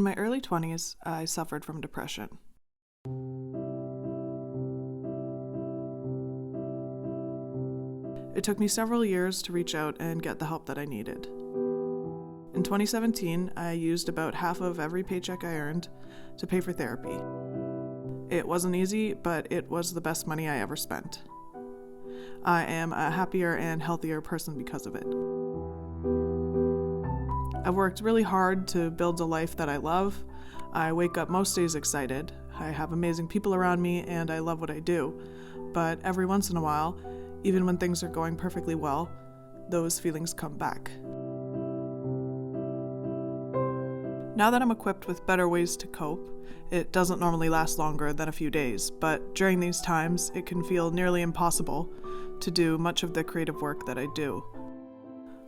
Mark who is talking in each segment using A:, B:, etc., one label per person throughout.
A: In my early 20s, I suffered from depression. It took me several years to reach out and get the help that I needed. In 2017, I used about half of every paycheck I earned to pay for therapy. It wasn't easy, but it was the best money I ever spent. I am a happier and healthier person because of it. I've worked really hard to build a life that I love. I wake up most days excited. I have amazing people around me and I love what I do. But every once in a while, even when things are going perfectly well, those feelings come back. Now that I'm equipped with better ways to cope, it doesn't normally last longer than a few days, but during these times, it can feel nearly impossible to do much of the creative work that I do.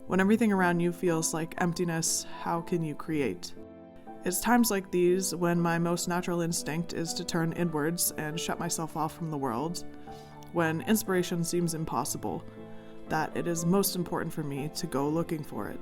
A: When everything around you feels like emptiness, how can you create? It's times like these when my most natural instinct is to turn inwards and shut myself off from the world, when inspiration seems impossible, that it is most important for me to go looking for it.